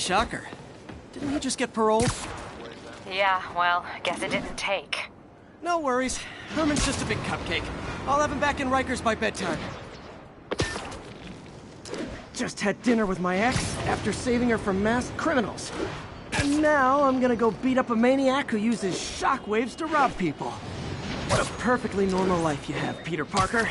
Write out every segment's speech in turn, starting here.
Shocker. Didn't he just get paroled? Yeah, well, guess it didn't take. No worries. Herman's just a big cupcake. I'll have him back in Rikers by bedtime. Just had dinner with my ex after saving her from masked criminals. And now I'm gonna go beat up a maniac who uses shockwaves to rob people. What a perfectly normal life you have, Peter Parker.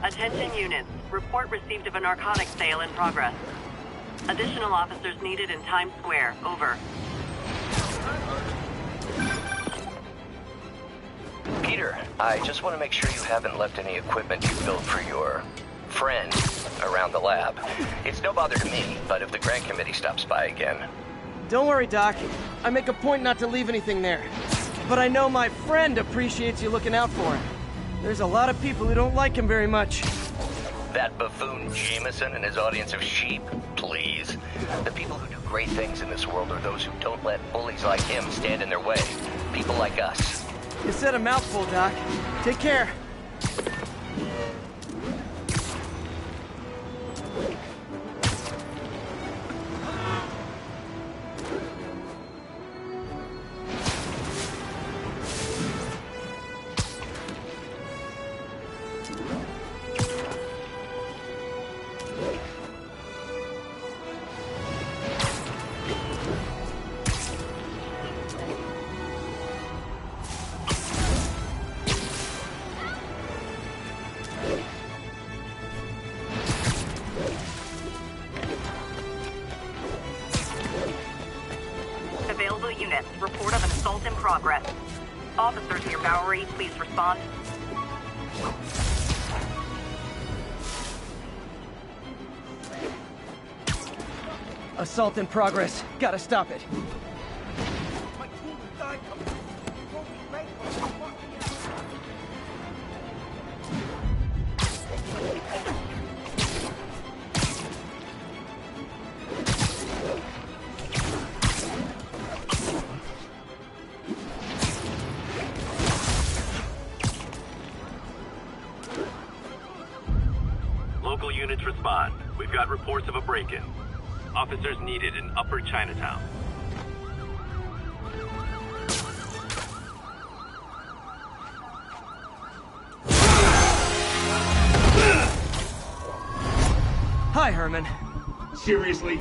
Attention units. Report received of a narcotics sale in progress. Additional officers needed in Times Square. Over. Peter, I just want to make sure you haven't left any equipment you built for your friend around the lab. It's no bother to me, but if the grant committee stops by again... Don't worry, Doc. I make a point not to leave anything there. But I know my friend appreciates you looking out for him. There's a lot of people who don't like him very much. That buffoon Jameson and his audience of sheep? Please. The people who do great things in this world are those who don't let bullies like him stand in their way. People like us. You said a mouthful, Doc. Take care. Available units. Report of an assault in progress. Officers near Bowery, please respond. Assault in progress. Gotta stop it. Local units respond. We've got reports of a break-in. Officers needed in Upper Chinatown. Hi, Herman. Seriously?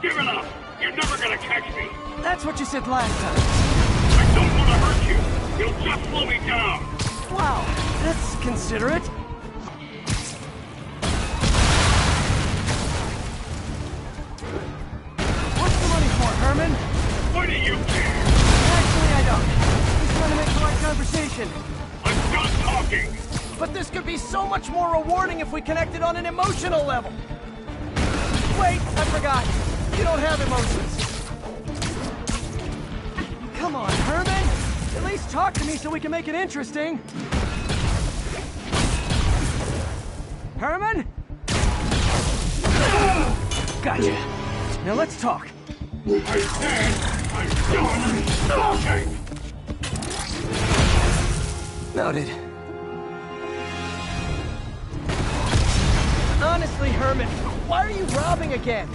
Give it up! You're never gonna catch me! That's what you said last time. I don't want to hurt you! You'll just slow me down! Wow, that's considerate. What's the money for, Herman? Why do you care? Actually, I don't. Just trying to make polite conversation. I'm done talking! But this could be so much more rewarding if we connected on an emotional level. Wait, I forgot. You don't have emotions. Come on, Herman. At least talk to me so we can make it interesting. Herman? Gotcha. Now let's talk. I said I'm done talking! Noted. Honestly, Herman, why are you robbing again?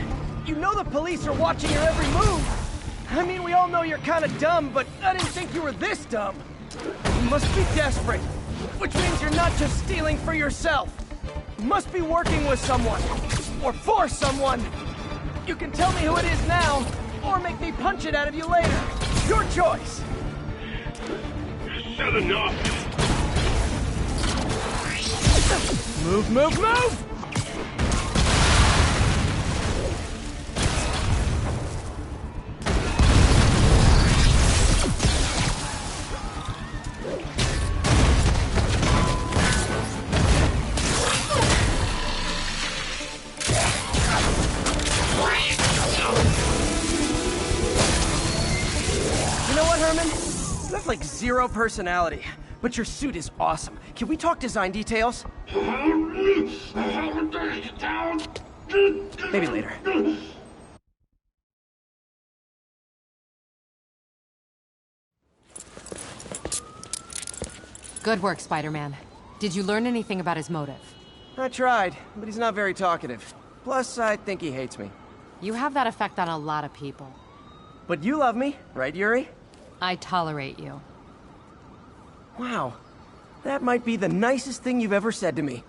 You know the police are watching your every move. I mean, we all know you're kind of dumb, but I didn't think you were this dumb. You must be desperate, which means you're not just stealing for yourself. You must be working with someone, or for someone. You can tell me who it is now, or make me punch it out of you later. Your choice. Said enough! Move, move, move! You know what, Herman? You have like zero personality, but your suit is awesome. Can we talk design details? Maybe later. Good work, Spider-Man. Did you learn anything about his motive? I tried, but he's not very talkative. Plus, I think he hates me. You have that effect on a lot of people. But you love me, right, Yuri? I tolerate you. Wow. That might be the nicest thing you've ever said to me.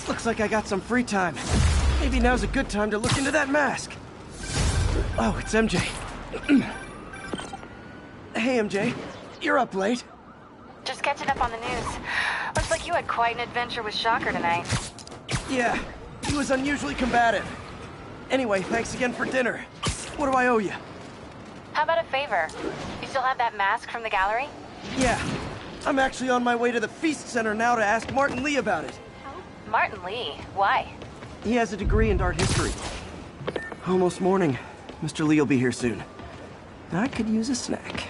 Looks like I got some free time. Maybe now's a good time to look into that mask. Oh, it's MJ. Hey, MJ. You're up late. Just catching up on the news. Looks like you had quite an adventure with Shocker tonight. Yeah, he was unusually combative. Anyway, thanks again for dinner. What do I owe you? How about a favor? You still have that mask from the gallery? Yeah, I'm actually on my way to the Feast Center now to ask Martin Lee about it. Martin Lee? Why? He has a degree in art history. Almost morning. Mr. Lee will be here soon. I could use a snack.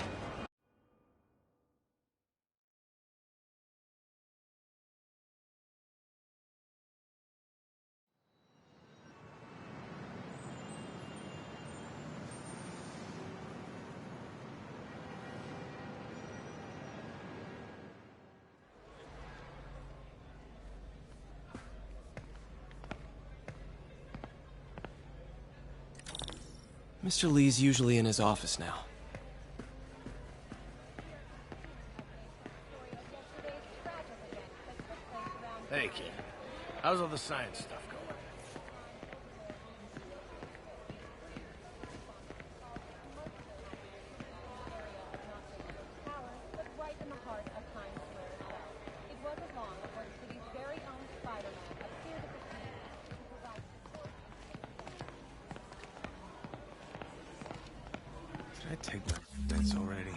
Mr. Lee's usually in his office now. Hey, kid. How's all the science stuff going? Did I take my vids already?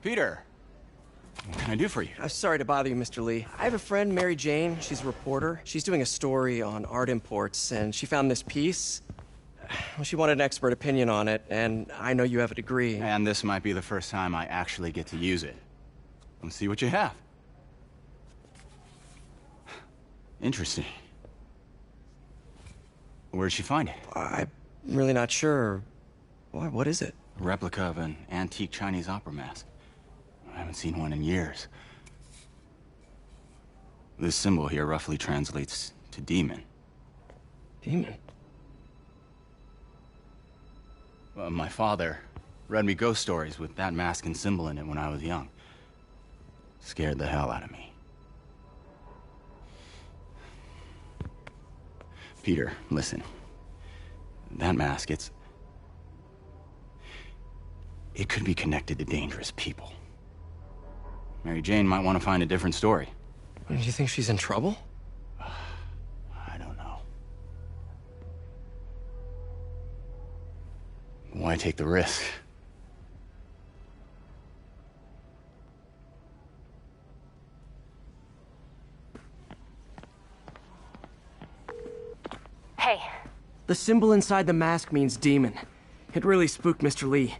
Peter, what can I do for you? Sorry to bother you, Mr. Lee. I have a friend, Mary Jane. She's a reporter. She's doing a story on art imports, and she found this piece. Well, she wanted an expert opinion on it, and I know you have a degree. And this might be the first time I actually get to use it. Let's see what you have. Interesting. Where did she find it? I'm really not sure. Why, what is it? A replica of an antique Chinese opera mask. I haven't seen one in years. This symbol here roughly translates to demon. Demon? Well, my father read me ghost stories with that mask and symbol in it when I was young. Scared the hell out of me. Peter, listen. That mask, it could be connected to dangerous people. Mary Jane might want to find a different story. Do you think she's in trouble? I don't know. Why take the risk? Hey. The symbol inside the mask means demon. It really spooked Mr. Lee.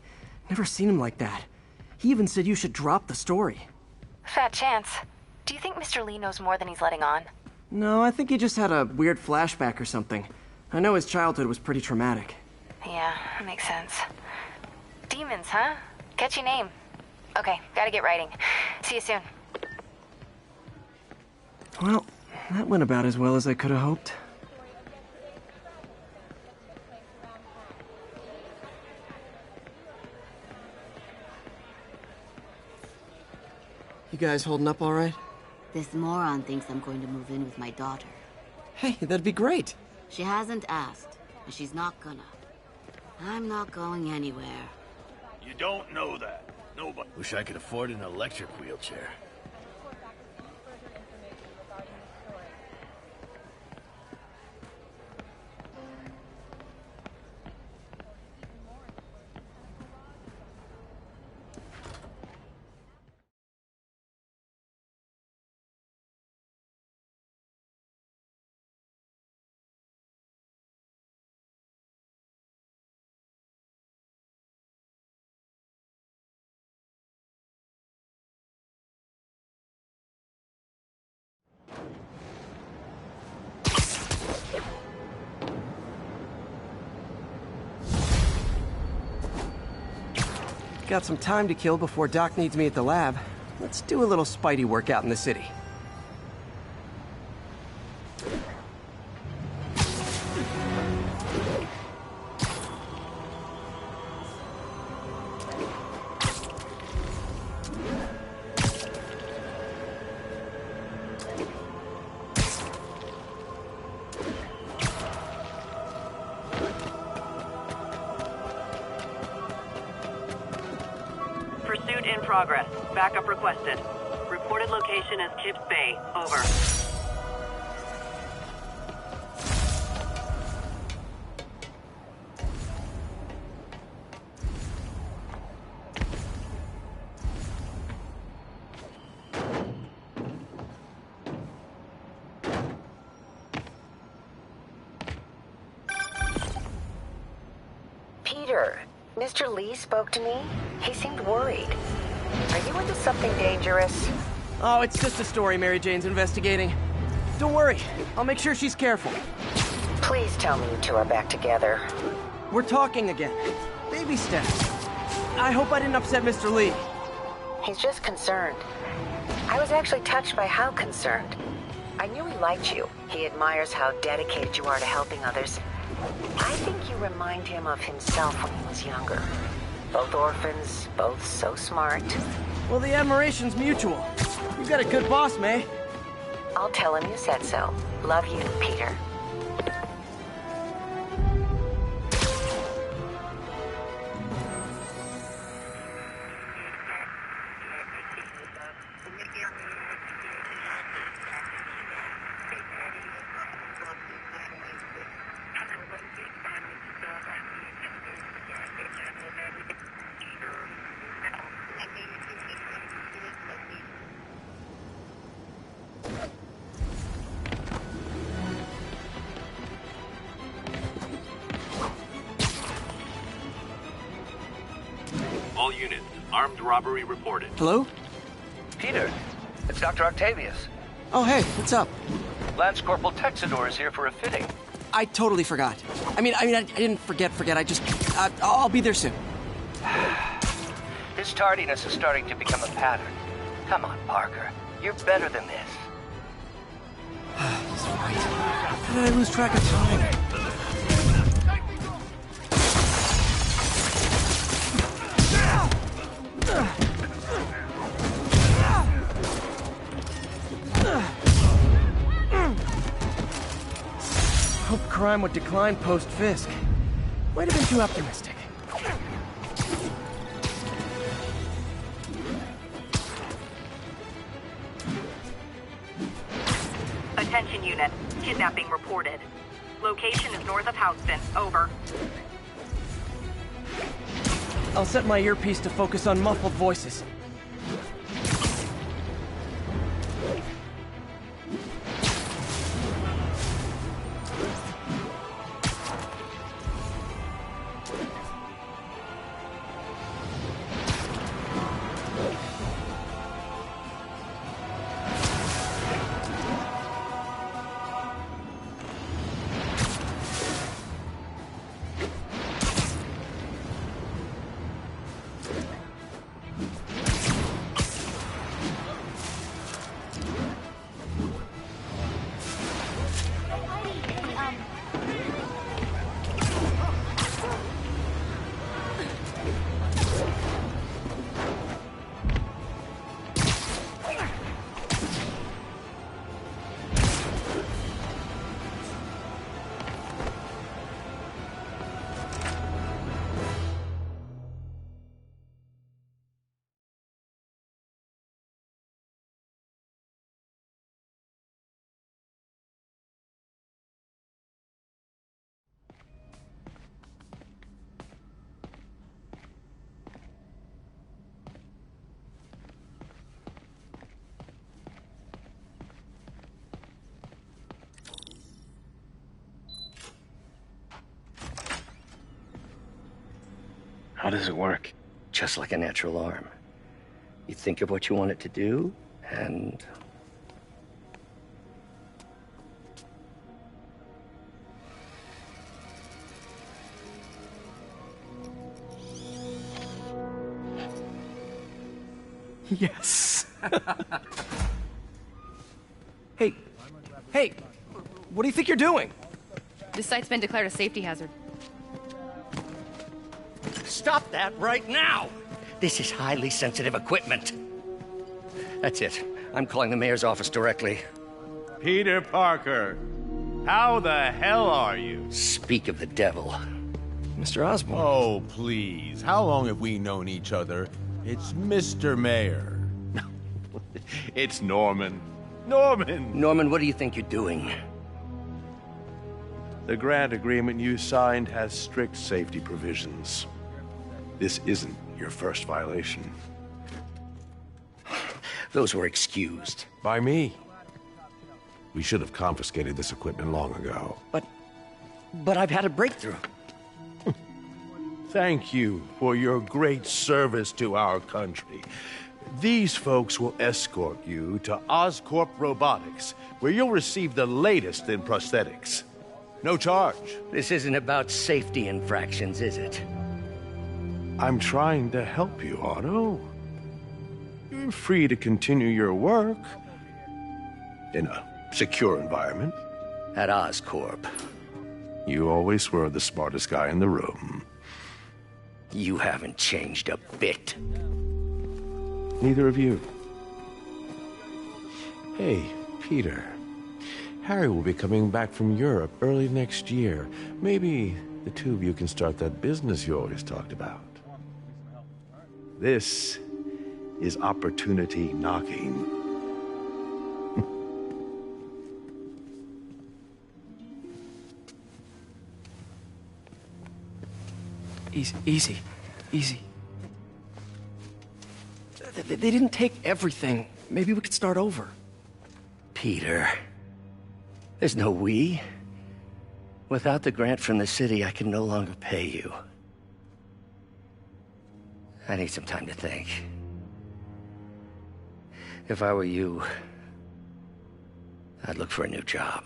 Never seen him like that. He even said you should drop the story. Fat chance. Do you think Mr. Lee knows more than he's letting on? No, I think he just had a weird flashback or something. I know his childhood was pretty traumatic. Yeah, makes sense. Demons, huh? Catchy name. Okay, gotta get writing. See you soon. Well, that went about as well as I could have hoped. guys holding up all right? This moron thinks I'm going to move in with my daughter. Hey, that'd be great. She hasn't asked, and she's not gonna. I'm not going anywhere. You don't know that. Nobody. Wish I could afford an electric wheelchair. Got some time to kill before Doc needs me at the lab. Let's do a little Spidey workout in the city. Pursuit in progress. Backup requested. Reported location is Kips Bay. Over. Peter, Mr. Lee spoke to me. He seemed worried. Are you into something dangerous? Oh, it's just a story Mary Jane's investigating. Don't worry, I'll make sure she's careful. Please tell me you two are back together. We're talking again. Baby steps. I hope I didn't upset Mr. Lee. He's just concerned. I was actually touched by how concerned. I knew he liked you. He admires how dedicated you are to helping others. I think you remind him of himself when he was younger. Both orphans, both so smart. Well, the admiration's mutual. You've got a good boss, May. I'll tell him you said so. Love you, Peter. All units, armed robbery reported. Hello? Peter, it's Dr. Octavius. Oh, hey, what's up? Lance Corporal Texador is here for a fitting. I totally forgot. I didn't forget. I'll be there soon. His tardiness is starting to become a pattern. Come on, Parker. You're better than this. He's right. How did I lose track of time? Hope crime would decline post-Fisk. Might have been too optimistic. Attention unit. Kidnapping reported. Location is north of Houston. Over. I'll set my earpiece to focus on muffled voices. How does it work? Just like a natural arm. You think of what you want it to do, and... Yes. Hey, what do you think you're doing? This site's been declared a safety hazard. Stop that right now! This is highly sensitive equipment. That's it. I'm calling the mayor's office directly. Peter Parker, how the hell are you? Speak of the devil. Mr. Osborn. Oh, please. How long have we known each other? It's Mr. Mayor. It's Norman. Norman, what do you think you're doing? The grant agreement you signed has strict safety provisions. This isn't your first violation. Those were excused. By me. We should have confiscated this equipment long ago. But I've had a breakthrough. Thank you for your great service to our country. These folks will escort you to Oscorp Robotics, where you'll receive the latest in prosthetics. No charge. This isn't about safety infractions, is it? I'm trying to help you, Otto. You're free to continue your work in a secure environment. At Oscorp. You always were the smartest guy in the room. You haven't changed a bit. Neither of you. Hey, Peter. Harry will be coming back from Europe early next year. Maybe the two of you can start that business you always talked about. This is opportunity knocking. Easy. They didn't take everything. Maybe we could start over. Peter, there's no we. Without the grant from the city, I can no longer pay you. I need some time to think. If I were you, I'd look for a new job.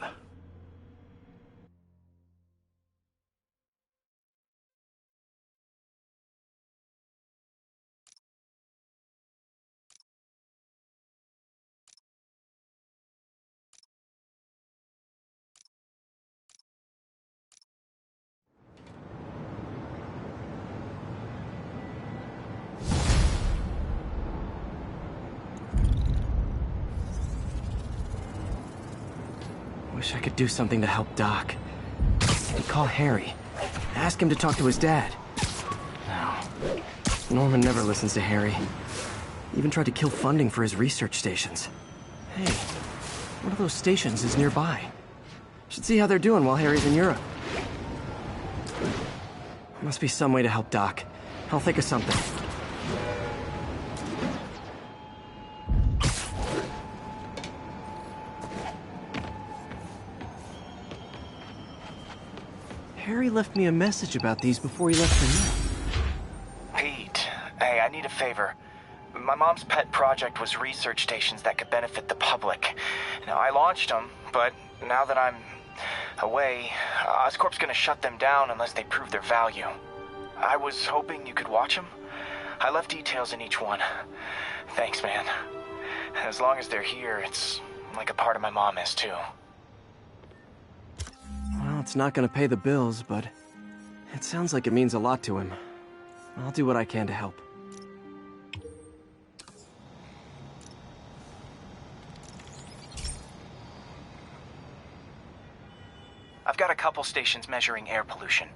Wish I could do something to help Doc. Maybe call Harry. Ask him to talk to his dad. No. Norman never listens to Harry. Even tried to kill funding for his research stations. Hey, one of those stations is nearby. Should see how they're doing while Harry's in Europe. Must be some way to help Doc. I'll think of something. Harry left me a message about these before he left for you. Pete, hey, I need a favor. My mom's pet project was research stations that could benefit the public. Now, I launched them, but now that I'm away, Oscorp's gonna shut them down unless they prove their value. I was hoping you could watch them. I left details in each one. Thanks, man. As long as they're here, it's like a part of my mom is, too. Well, it's not gonna pay the bills, but it sounds like it means a lot to him. I'll do what I can to help. I've got a couple stations measuring air pollution.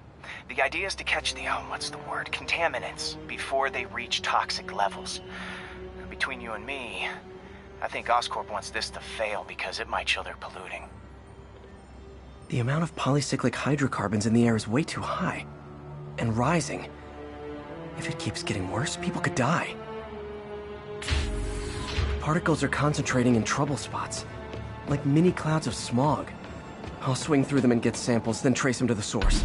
The idea is to catch the, contaminants before they reach toxic levels. Between you and me, I think Oscorp wants this to fail because it might show they're polluting. The amount of polycyclic hydrocarbons in the air is way too high. And rising. If it keeps getting worse, people could die. Particles are concentrating in trouble spots, like mini clouds of smog. I'll swing through them and get samples, then trace them to the source.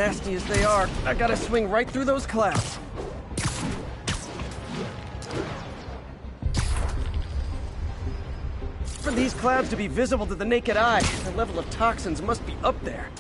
Nasty as they are, I gotta swing right through those clouds. For these clouds to be visible to the naked eye, the level of toxins must be up there.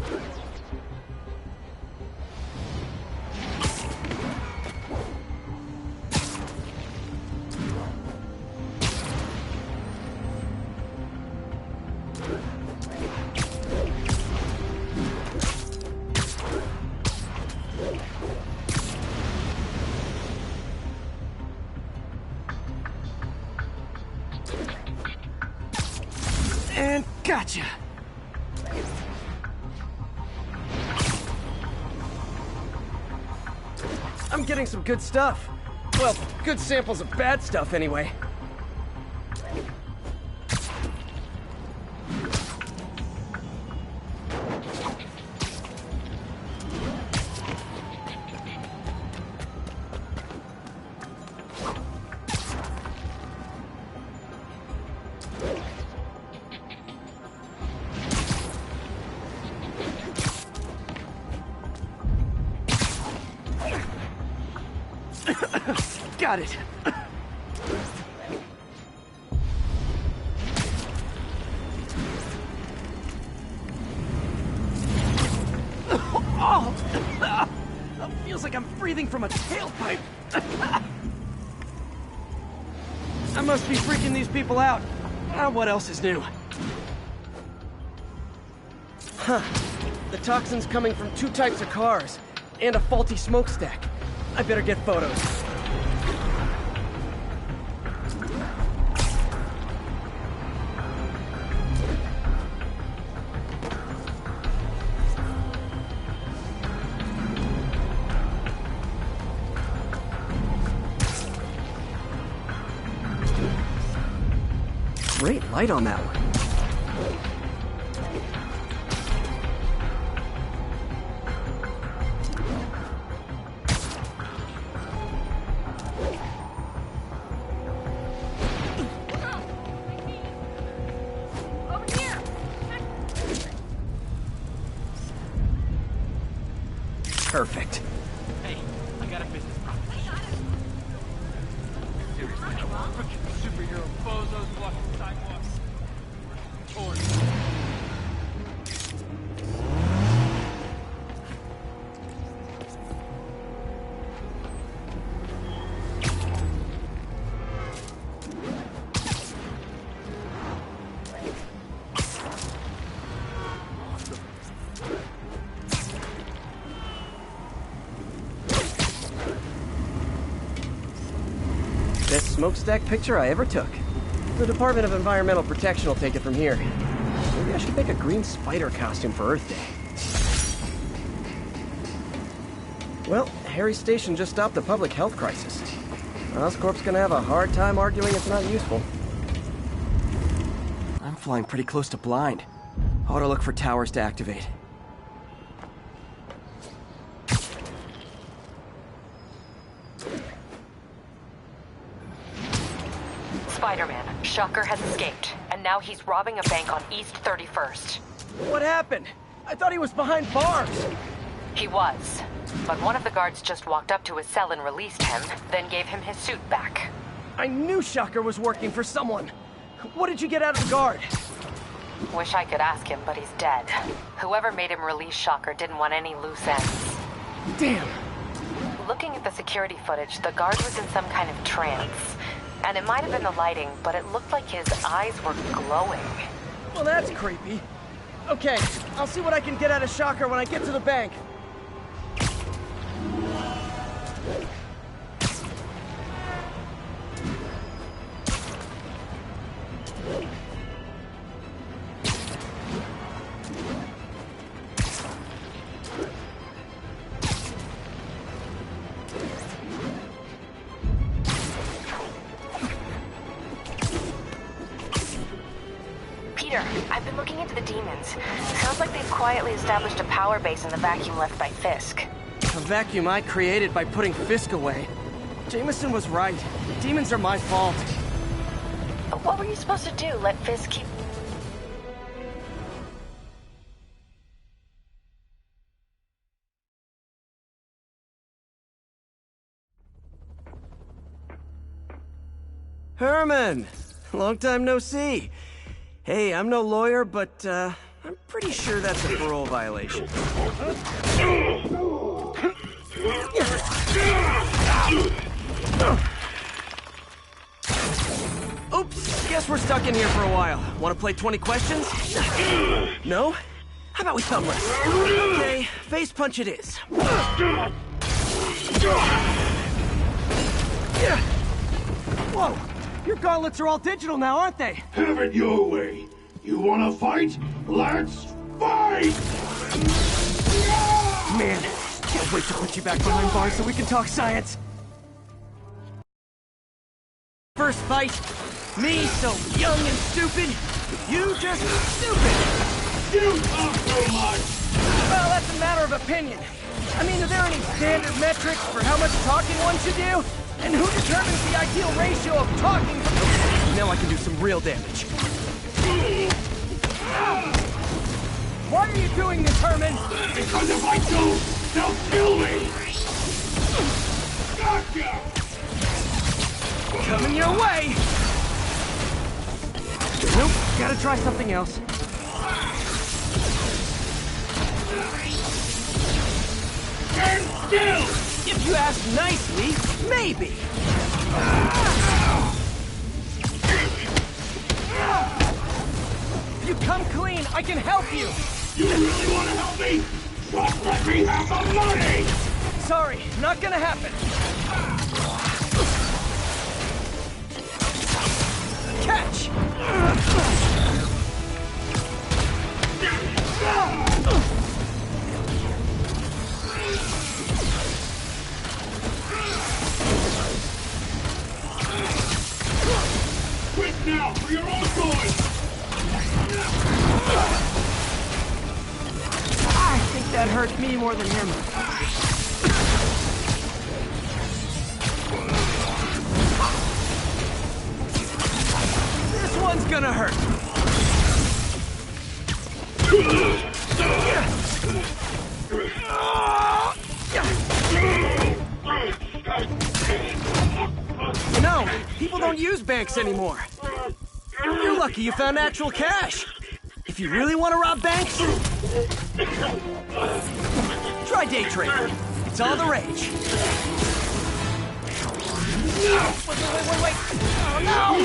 And gotcha! I'm getting some good stuff. Well, good samples of bad stuff anyway. Got it. Oh! Feels like I'm breathing from a tailpipe. I must be freaking these people out. What else is new? Huh. The toxin's coming from 2 types of cars, and a faulty smokestack. I better get photos. Great light on that one. Perfect. Hey, I got a business problem. Seriously, superhero bozos blocking sidewalks. Torn. Best smokestack picture I ever took. The Department of Environmental Protection will take it from here. Maybe I should make a green spider costume for Earth Day. Well, Harry's station just stopped a public health crisis. Oscorp's gonna have a hard time arguing it's not useful. I'm flying pretty close to blind. Ought to look for towers to activate. Spider-Man, Shocker has escaped, and now he's robbing a bank on East 31st. What happened? I thought he was behind bars. He was, but one of the guards just walked up to his cell and released him, then gave him his suit back. I knew Shocker was working for someone. What did you get out of the guard? Wish I could ask him, but he's dead. Whoever made him release Shocker didn't want any loose ends. Damn. Looking at the security footage, the guard was in some kind of trance. And it might have been the lighting, but it looked like his eyes were glowing. Well, that's creepy. Okay, I'll see what I can get out of Shocker when I get to the bank. I've been looking into the demons. Sounds like they've quietly established a power base in the vacuum left by Fisk. A vacuum I created by putting Fisk away. Jameson was right. The demons are my fault. What were you supposed to do? Let Fisk keep Herman! Long time no see. Hey, I'm no lawyer, but, I'm pretty sure that's a parole violation. Oops, guess we're stuck in here for a while. Want to play 20 questions? No? How about we thumb wrestle? Okay, face punch it is. Whoa! Your gauntlets are all digital now, aren't they? Have it your way. You wanna fight? Let's fight! Man, can't wait to put you back behind bars so we can talk science. First fight, me so young and stupid, you just stupid. You talk so much! Well, that's a matter of opinion. I mean, are there any standard metrics for how much talking one should do? And who determines the ideal ratio of talking? Now I can do some real damage. Why are you doing this, Herman? Because if I don't, they'll kill me! Gotcha! Coming your way! Nope, gotta try something else. Stand still! If you ask nicely, maybe. If you come clean, I can help you! You really want to help me? Just let me have the money! Sorry, not gonna happen. Catch! Quit now, for your own good! I think that hurt me more than him. This one's gonna hurt. You know, people don't use banks anymore. You're lucky you found actual cash. If you really want to rob banks, try day trading. It's all the rage. Wait. Oh, no!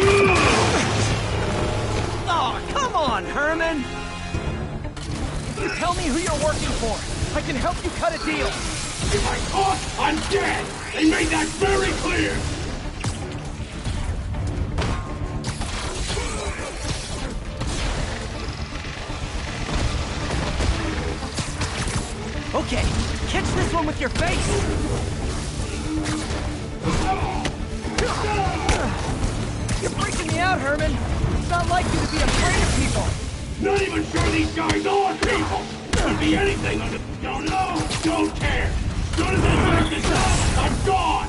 Oh, come on, Herman! You tell me who you're working for. I can help you cut a deal. If I talk, I'm dead! They made that very clear! Okay, catch this one with your face! You're freaking me out, Herman! It's not like you to be afraid of people! Not even sure these guys are people! Could be anything under... Don't know, don't care! As soon as I finish this up, I'm gone!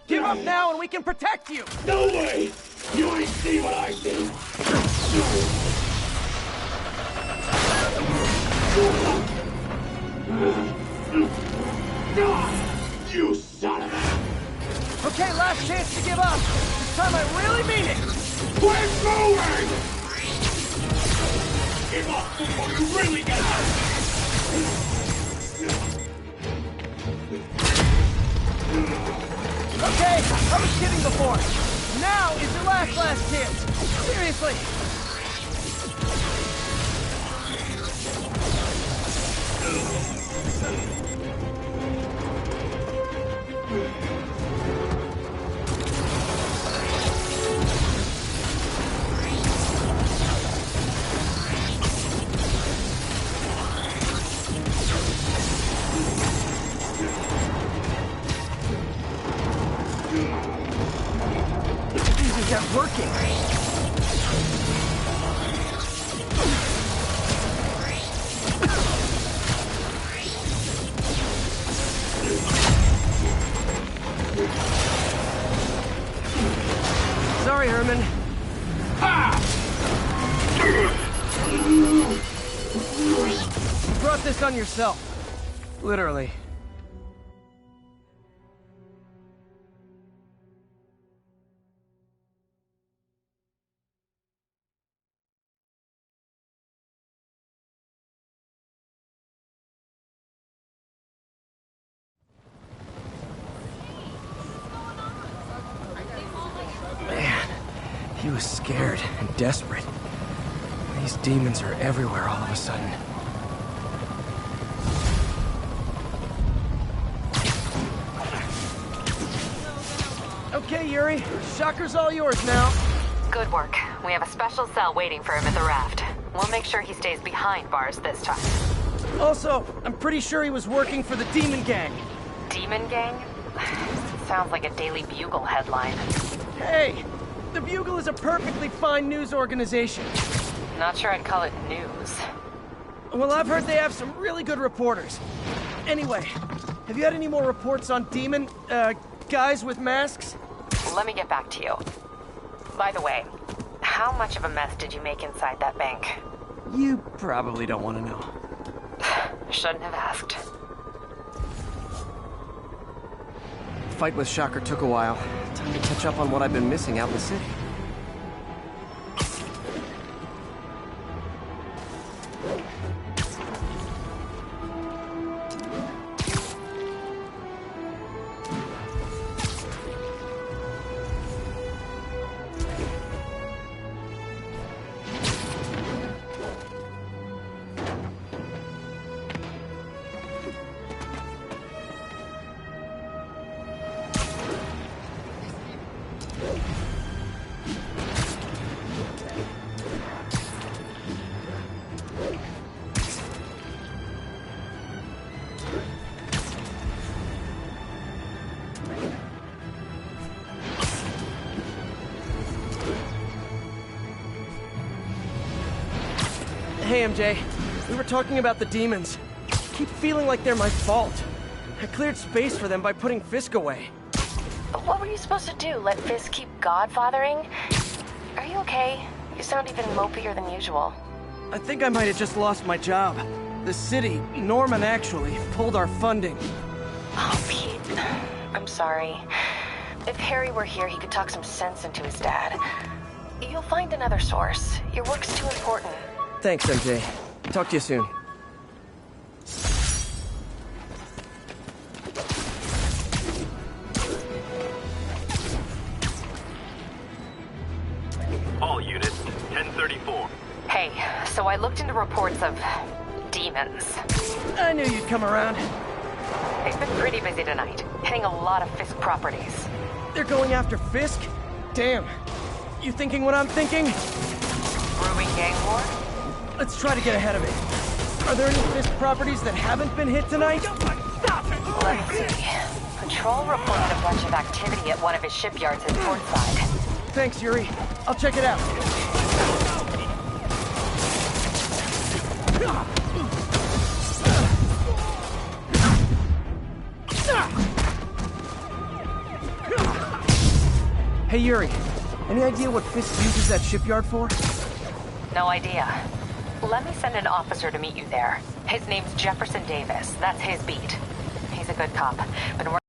Give up now and we can protect you! No way! You ain't see what I see! You son of a... Okay, last chance to give up. This time I really mean it. Quit moving! Give up before you really get hurt! Okay, I was kidding before. Now is your last chance. Seriously. is that working? Sorry, Herman. You brought this on yourself. Literally. Man, he was scared and desperate. These demons are everywhere all of a sudden. Okay, Yuri. Shocker's all yours now. Good work. We have a special cell waiting for him at the raft. We'll make sure he stays behind bars this time. Also, I'm pretty sure he was working for the Demon Gang. Demon Gang? Sounds like a Daily Bugle headline. Hey! The Bugle is a perfectly fine news organization. Not sure I'd call it news. Well, I've heard they have some really good reporters. Anyway, have you had any more reports on demon, guys with masks? Let me get back to you. By the way, how much of a mess did you make inside that bank? You probably don't want to know. Shouldn't have asked. The fight with Shocker took a while. Time to catch up on what I've been missing out in the city. Hey, MJ. We were talking about the demons. I keep feeling like they're my fault. I cleared space for them by putting Fisk away. What were you supposed to do? Let Fisk keep godfathering? Are you okay? You sound even mopier than usual. I think I might have just lost my job. The city, Norman actually, pulled our funding. Oh, Pete. I'm sorry. If Harry were here, he could talk some sense into his dad. You'll find another source. Your work's too important. Thanks, MJ. Talk to you soon. All units, 1034. Hey, so I looked into reports of demons. I knew you'd come around. They've been pretty busy tonight, hitting a lot of Fisk properties. They're going after Fisk? Damn. You thinking what I'm thinking? Brewing gang war? Let's try to get ahead of it. Are there any Fisk properties that haven't been hit tonight? Let's see. Patrol reported a bunch of activity at one of his shipyards in Portside. Thanks, Yuri. I'll check it out. Hey, Yuri. Any idea what Fisk uses that shipyard for? No idea. Let me send an officer to meet you there. His name's Jefferson Davis. That's his beat. He's a good cop. Been working